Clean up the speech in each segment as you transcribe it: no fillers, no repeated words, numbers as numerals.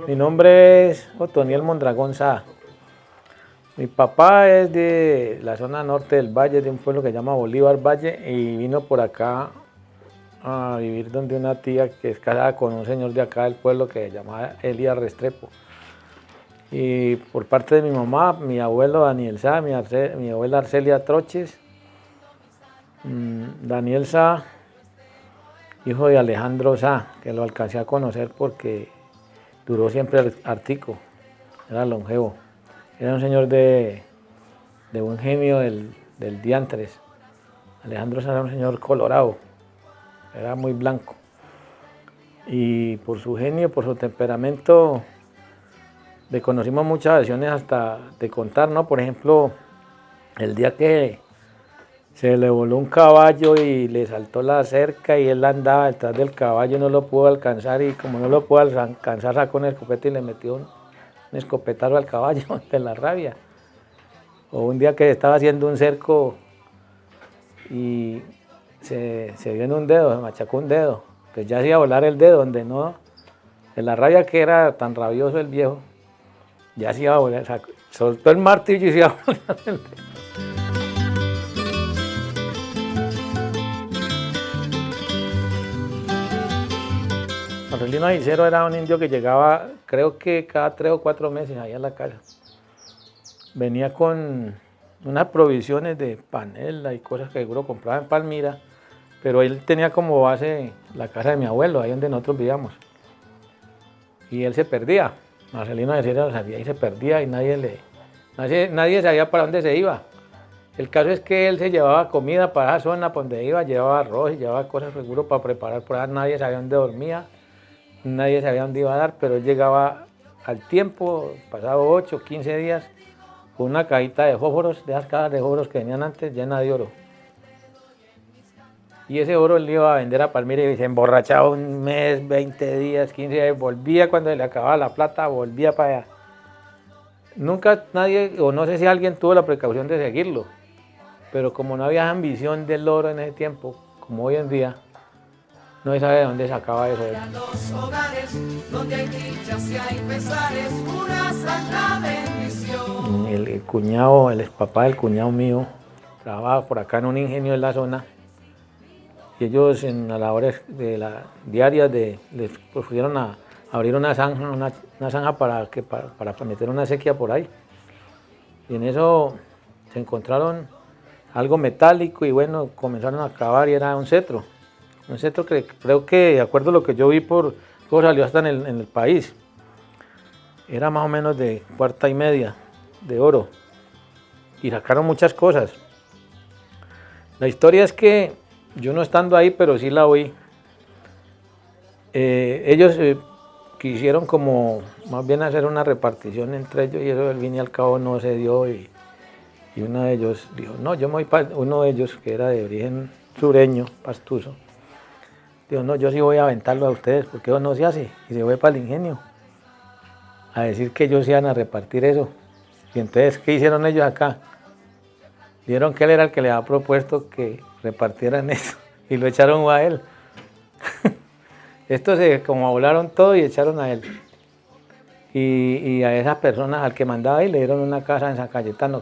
Mi nombre es Otoniel Mondragón Sá. Mi papá es de la zona norte del valle, de un pueblo que se llama Bolívar Valle, y vino por acá a vivir donde una tía que es casada con un señor de acá del pueblo que se llama Elías Restrepo. Y por parte de mi mamá, mi abuelo Daniel Sá, mi abuela Arcelia Troches, Daniel Sá, hijo de Alejandro Sá, que lo alcancé a conocer porque duró siempre artico, era longevo. Era un señor de buen genio del diantres. Alejandro Sá era un señor colorado, era muy blanco. Y por su genio, por su temperamento, le conocimos muchas versiones hasta de contar, ¿no? Por ejemplo, el día que se le voló un caballo y le saltó la cerca y él andaba detrás del caballo, no lo pudo alcanzar y como no lo pudo alcanzar sacó una escopeta y le metió un escopetazo al caballo de la rabia. O un día que estaba haciendo un cerco y se dio en un dedo, se machacó un dedo, pues ya hacía volar el dedo, donde no, de la rabia que era tan rabioso el viejo, ya se iba a volar, soltó el martillo y se iba a volar el dedo. Marcelino Aguicero era un indio que llegaba, creo que cada 3 o 4 meses ahí a la casa. Venía con unas provisiones de panela y cosas que seguro compraba en Palmira, pero él tenía como base la casa de mi abuelo, ahí donde nosotros vivíamos. Y él se perdía, Marcelino Aguicero salía y se perdía y nadie sabía para dónde se iba. El caso es que él se llevaba comida para esa zona, por donde iba, llevaba arroz y llevaba cosas seguro para preparar por allá, nadie sabía dónde dormía. Nadie sabía dónde iba a dar, pero él llegaba al tiempo, pasado 8 o 15 días, con una cajita de fósforos, de esas cajas de fósforos que venían antes, llena de oro. Y ese oro él iba a vender a Palmira y se emborrachaba un mes, 20 días, 15 días, volvía cuando se le acababa la plata, volvía para allá. Nunca nadie, o no sé si alguien tuvo la precaución de seguirlo, pero como no había ambición del oro en ese tiempo, como hoy en día, no se sabe de dónde sacaba eso. Los hogares donde hay dichas y hay pesares, una santa bendición. El cuñado, el papá del cuñado mío, trabajaba por acá en un ingenio de la zona y ellos en las labores diarias les pusieron a abrir una zanja para meter una sequía por ahí. Y en eso se encontraron algo metálico y bueno, comenzaron a cavar y era un cetro. Un cetro que creo que, de acuerdo a lo que yo vi, luego salió hasta en el país. Era más o menos de 1/4 de oro. Y sacaron muchas cosas. La historia es que yo no estando ahí, pero sí la oí. Ellos quisieron como más bien hacer una repartición entre ellos y eso al fin y al cabo no se dio. Y uno de ellos dijo, no, yo me voy para... Uno de ellos, que era de origen sureño, pastuso, dijo, no, yo sí voy a aventarlo a ustedes, porque eso no se hace. Y se fue para el ingenio a decir que ellos iban a repartir eso. Y entonces, ¿qué hicieron ellos acá? Vieron que él era el que le había propuesto que repartieran eso y lo echaron a él. Estos se como volaron todo y echaron a él. Y a esas personas, al que mandaba ahí, le dieron una casa en San Cayetano.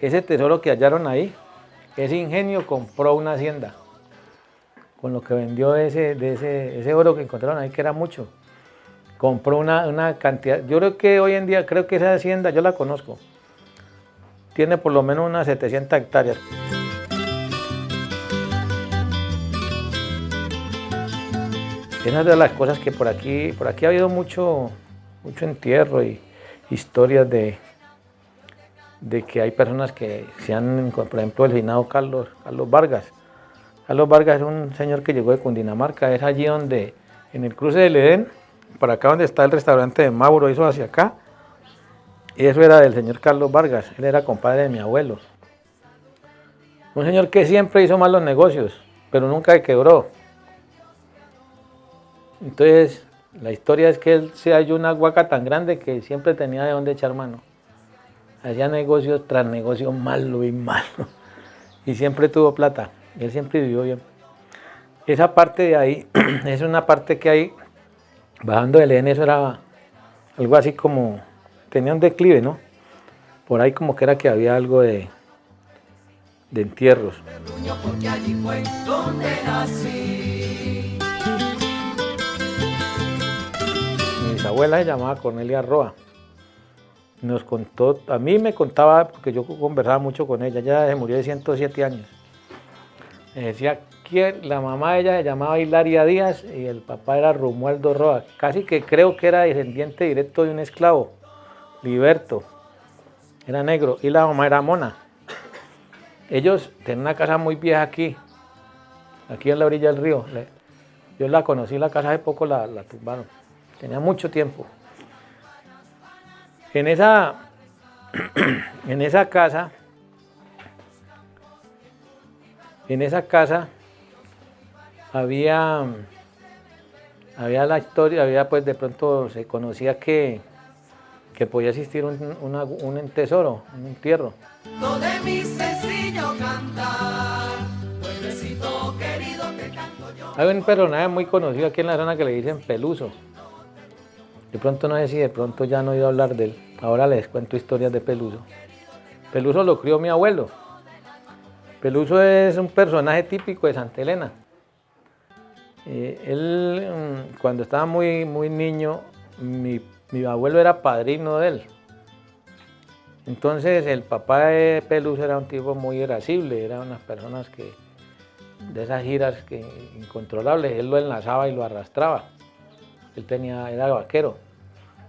Ese tesoro que hallaron ahí, ese ingenio compró una hacienda. Con lo que vendió ese oro que encontraron ahí, que era mucho. Compró una cantidad. Yo creo que hoy en día, creo que esa hacienda, yo la conozco, tiene por lo menos unas 700 hectáreas. Esa es de las cosas que por aquí ha habido mucho entierro y historias de que hay personas que se han, por ejemplo, el finado Carlos Vargas. Carlos Vargas es un señor que llegó de Cundinamarca, es allí donde, en el cruce del Edén, para acá donde está el restaurante de Mauro, eso hacia acá, y eso era del señor Carlos Vargas, él era compadre de mi abuelo. Un señor que siempre hizo malos negocios, pero nunca quebró. Entonces, la historia es que él se halló una huaca tan grande que siempre tenía de dónde echar mano. Hacía negocios tras negocios malo y malo, y siempre tuvo plata, y él siempre vivió bien. Esa parte de ahí es una parte que hay Bajando del EN eso era algo así como, tenía un declive, ¿no? Por ahí como que era que había algo de entierros. Terruño, porque allí fue donde nací. Mi bisabuela se llamaba Cornelia Roa. Nos contó, a mí me contaba, porque yo conversaba mucho con ella, ella se murió de 107 años. Me decía que la mamá de ella se llamaba Hilaria Díaz y el papá era Romualdo Roa. Casi que creo que era descendiente directo de un esclavo, Liberto. Era negro y la mamá era mona. Ellos tenían una casa muy vieja aquí en la orilla del río. Yo la conocí, la casa hace poco la tumbaron. Tenía mucho tiempo. En esa casa había la historia, había pues de pronto se conocía que podía existir un tesoro, un entierro. De mi sencillo cantar, pueblecito querido te canto yo. Hay un personaje muy conocido aquí en la zona que le dicen Peluso. De pronto no sé si de pronto ya no he oído hablar de él. Ahora les cuento historias de Peluso. Peluso lo crió mi abuelo. Peluso es un personaje típico de Santa Elena. Él, cuando estaba muy niño, mi abuelo era padrino de él. Entonces el papá de Peluso era un tipo muy irascible, era unas personas que de esas giras incontrolables, él lo enlazaba y lo arrastraba. Era vaquero.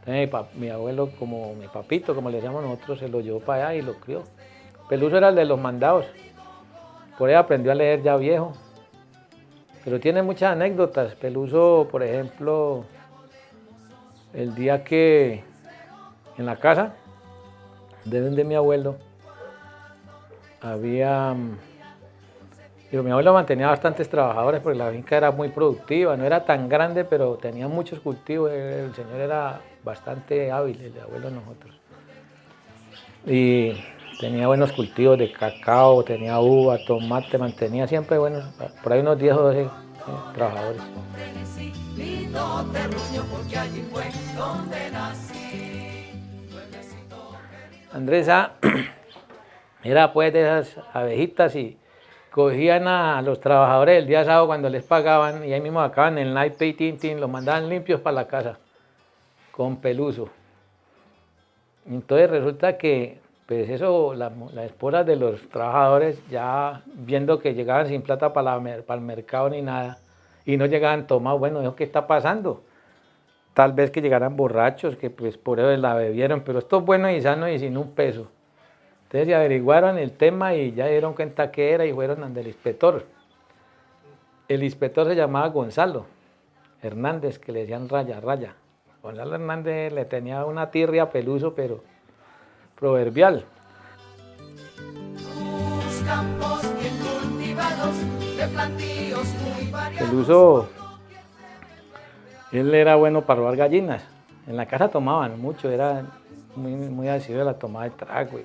Entonces mi abuelo, como mi papito, como le llamamos nosotros, se lo llevó para allá y lo crió. Peluso era el de los mandados. Por ahí aprendió a leer ya viejo. Pero tiene muchas anécdotas. Peluso, por ejemplo, el día que en la casa de mi abuelo mi abuelo mantenía bastantes trabajadores porque la finca era muy productiva, no era tan grande, pero tenía muchos cultivos. El señor era bastante hábil, el abuelo de nosotros. Y tenía buenos cultivos de cacao, tenía uva, tomate, mantenía siempre buenos, por ahí unos 10 o 12 trabajadores. Andresa era pues de esas abejitas y cogían a los trabajadores el día sábado cuando les pagaban y ahí mismo acaban el naipe y tintín, los mandaban limpios para la casa con Peluso. Entonces resulta que pues eso, las esposas de los trabajadores ya viendo que llegaban sin plata para el mercado ni nada y no llegaban tomados, bueno, ¿qué está pasando? Tal vez que llegaran borrachos, que pues por eso la bebieron, pero esto es bueno y sano y sin un peso. Entonces se averiguaron el tema y ya dieron cuenta qué era y fueron ante el inspector. El inspector se llamaba Gonzalo Hernández, que le decían Raya, Raya. Gonzalo Hernández le tenía una tirria a Peluso, pero proverbial. Peluso, él era bueno para robar gallinas. En la casa tomaban mucho, era muy ácido la tomada de trago.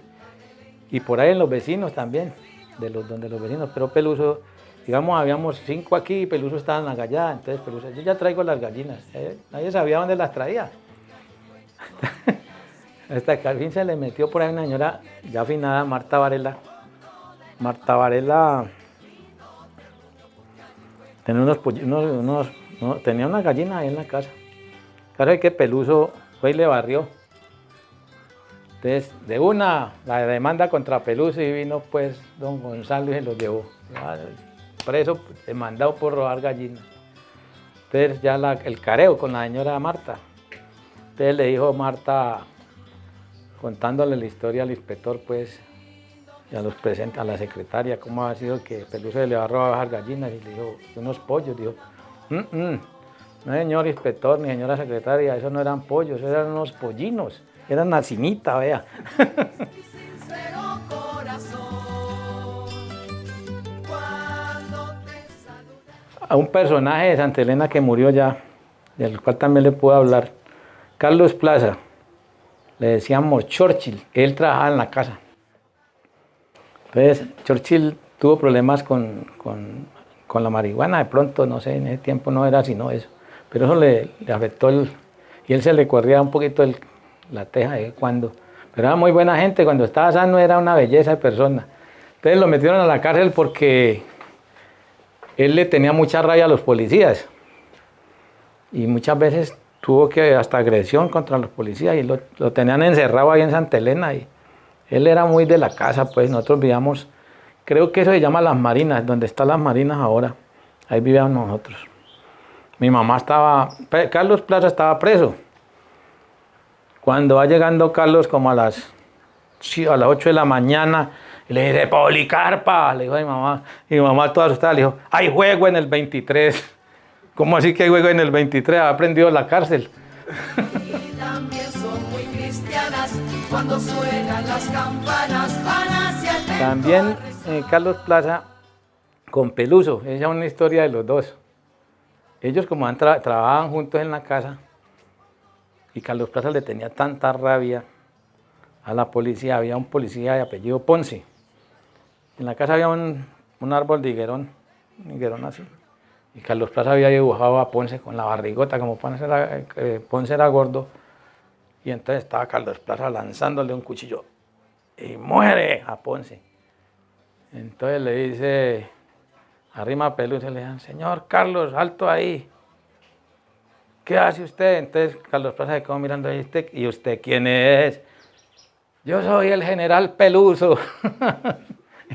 Y por ahí en los vecinos también, donde los vecinos, pero Peluso, digamos, habíamos 5 aquí y Peluso estaba en la gallada, entonces Peluso, yo ya traigo las gallinas, nadie sabía dónde las traía. Hasta que al fin se le metió por ahí una señora ya afinada, Marta Varela. Marta Varela tenía una gallina ahí en la casa. Claro que Peluso fue y le barrió. Entonces, de una, la demanda contra Peluso y vino pues don Gonzalo y se lo llevó. Preso, demandado por robar gallinas. Entonces ya el careo con la señora Marta. Entonces le dijo Marta, contándole la historia al inspector pues, y a los presentes, a la secretaria, cómo ha sido que Peluso le va a robar gallinas y le dijo, unos pollos, dijo, no señor inspector ni señora secretaria, esos no eran pollos, esos eran unos pollinos. Era nacinita, vea. A un personaje de Santa Elena que murió ya, del cual también le puedo hablar, Carlos Plaza, le decíamos Churchill, él trabajaba en la casa. Entonces, Churchill tuvo problemas con la marihuana, de pronto, no sé, en ese tiempo no era sino eso. pero eso le afectó y él se le corría un poquito la teja de cuando. Pero era muy buena gente, cuando estaba sano era una belleza de persona. Entonces lo metieron a la cárcel porque él le tenía mucha rabia a los policías. Y muchas veces tuvo que hasta agresión contra los policías y lo tenían encerrado ahí en Santa Elena. Y él era muy de la casa, pues nosotros vivíamos, creo que eso se llama Las Marinas, donde están Las Marinas ahora. Ahí vivíamos nosotros. Mi mamá Carlos Plaza estaba preso. Cuando va llegando Carlos como a las 8 de la mañana, y le dice, Policarpa, le dijo a mi mamá. Y mi mamá toda asustada le dijo, hay juego en el 23. ¿Cómo así que hay juego en el 23? Ha aprendido la cárcel. Y también son muy cristianas, cuando suenan las campanas van hacia el templo. También Carlos Plaza con Peluso, esa es una historia de los dos. Ellos como trabajaban juntos en la casa y Carlos Plaza le tenía tanta rabia a la policía, había un policía de apellido Ponce. En la casa había un árbol de higuerón, un higuerón así. Y Carlos Plaza había dibujado a Ponce con la barrigota, como Ponce era gordo. Y entonces estaba Carlos Plaza lanzándole un cuchillo y muere a Ponce. Entonces le dice, arrima Peluso, le dice, señor Carlos, alto ahí. ¿Qué hace usted? Entonces Carlos Plaza se quedó mirando ahí, ¿y usted quién es? Yo soy el general Peluso.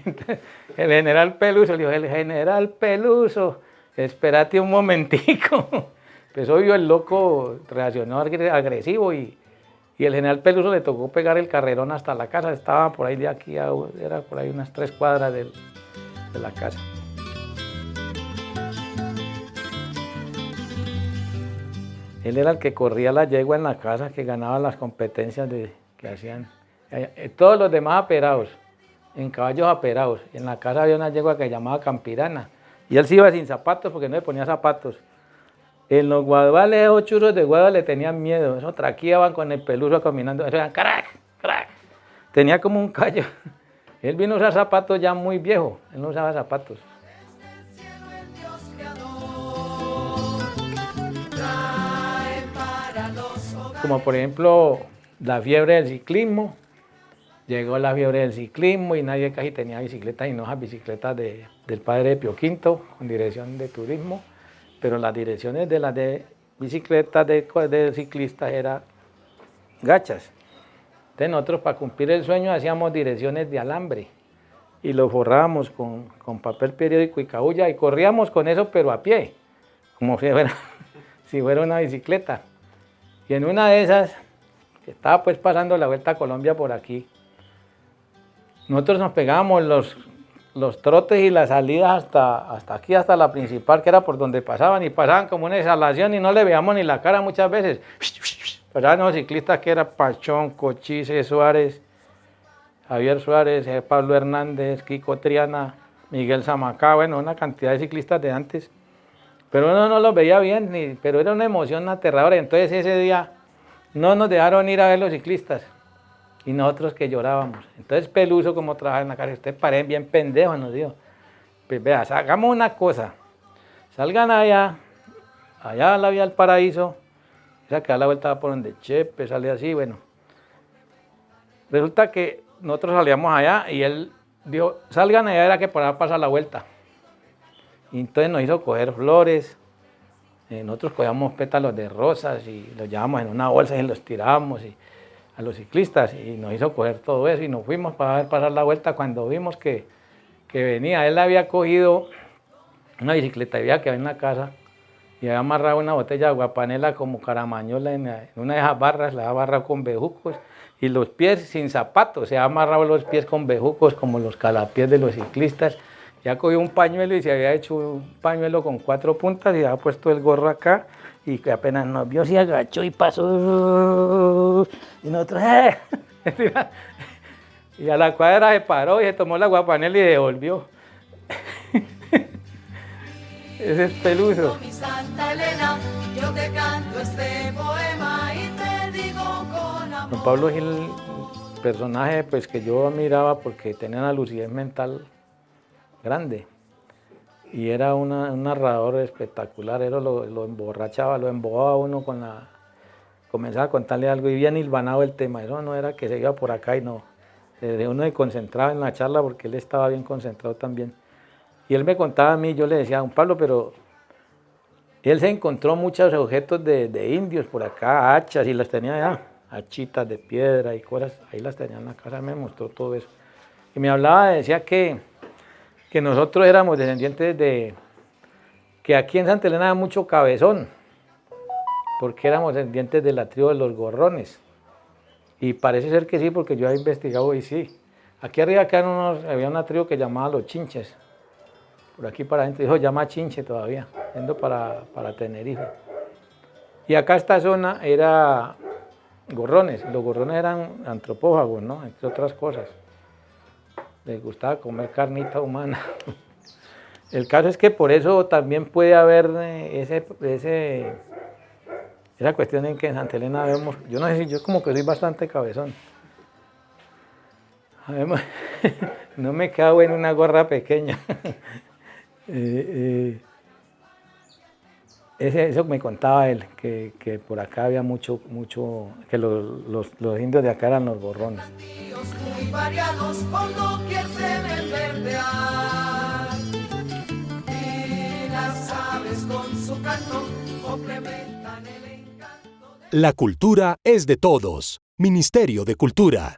Entonces, el general Peluso, le dijo, el general Peluso, espérate un momentico. Pues obvio el loco reaccionó agresivo y el general Peluso le tocó pegar el carrerón hasta la casa, estaba por ahí de aquí, era por ahí unas 3 cuadras de la casa. Él era el que corría la yegua en la casa, que ganaba las competencias que hacían. Todos los demás aperados, en caballos aperados. En la casa había una yegua que se llamaba Campirana. Y él se iba sin zapatos porque no le ponía zapatos. En los guadales, esos churros de guadua le tenían miedo. Esos traqueaban con el Peluso caminando. Eso eran crack, crack. Tenía como un callo. Él vino a usar zapatos ya muy viejo. Él no usaba zapatos. Como por ejemplo la fiebre del ciclismo. Llegó la fiebre del ciclismo y nadie casi tenía bicicletas y no esas bicicletas del padre de Pío V con dirección de turismo, pero las direcciones de las de bicicletas de ciclistas eran gachas. Entonces nosotros para cumplir el sueño hacíamos direcciones de alambre y lo forrábamos con papel periódico y cabulla y corríamos con eso pero a pie, como si fuera una bicicleta. Y en una de esas, que estaba pues pasando la Vuelta a Colombia por aquí, nosotros nos pegábamos los trotes y las salidas hasta aquí, hasta la principal, que era por donde pasaban, y pasaban como una exhalación y no le veíamos ni la cara muchas veces. Pasaban los ciclistas que eran Pachón, Cochise, Suárez, Javier Suárez, Pablo Hernández, Kiko Triana, Miguel Zamacá, bueno, una cantidad de ciclistas de antes. Pero uno no los veía bien, pero era una emoción aterradora. Entonces ese día no nos dejaron ir a ver los ciclistas. Y nosotros que llorábamos. Entonces Peluso, como trabaja en la cárcel, ustedes paren bien pendejos, nos dijo. Pues vea, hagamos una cosa. Salgan allá a la vía del Paraíso. Esa que da la vuelta por donde Chepe, sale así, bueno. Resulta que nosotros salíamos allá y él dijo, salgan allá, era que por allá pasa la vuelta. Y entonces nos hizo coger flores. Nosotros cogíamos pétalos de rosas y los llevábamos en una bolsa y los tirábamos a los ciclistas y nos hizo coger todo eso y nos fuimos para ver pasar la vuelta cuando vimos que venía. Él había cogido una bicicleta vieja que había en la casa y había amarrado una botella de aguapanela como caramañola en una de esas barras, la había amarrado con bejucos y los pies sin zapatos, se había amarrado los pies con bejucos como los calapiés de los ciclistas. Ya cogió un pañuelo y se había hecho un pañuelo con 4 puntas y había puesto el gorro acá y que apenas nos vio se agachó y pasó y nosotros y a la cuadra se paró y se tomó la aguapanela y devolvió. Ese es Peluso. Mi Santa Elena, yo te canto este poema y te digo con amor. Don Pablo Gil, personaje pues que yo admiraba porque tenía una lucidez mental grande. y era un narrador espectacular, era lo emborrachaba, lo embobaba a uno comenzaba a contarle algo y bien hilvanado el tema, eso no era que se iba por acá y no, uno se concentraba en la charla porque él estaba bien concentrado también. Y él me contaba a mí, yo le decía, don Pablo, pero él se encontró muchos objetos de indios por acá, hachas, y las tenía allá, hachitas de piedra y cosas, ahí las tenía en la casa, me mostró todo eso. Y me hablaba, decía que nosotros éramos descendientes que aquí en Santa Elena había mucho cabezón, porque éramos descendientes de la tribu de los gorrones. Y parece ser que sí, porque yo he investigado y sí. Aquí arriba había una tribu que llamaba los chinches. Por aquí para adentro, dijo, llama chinche todavía, yendo para Tenerife. Y acá esta zona era gorrones. Los gorrones eran antropófagos, ¿no? Entre otras cosas. Les gustaba comer carnita humana. El caso es que por eso también puede haber esa cuestión en que en Santa Elena vemos, yo no sé si yo como que soy bastante cabezón. No me cago en una gorra pequeña. Eso me contaba él, que por acá había mucho, que los indios de acá eran los gorrones. Muy variados por doquier se ven verdear, y las aves con su canto complementan el encanto. La cultura es de todos. Ministerio de Cultura.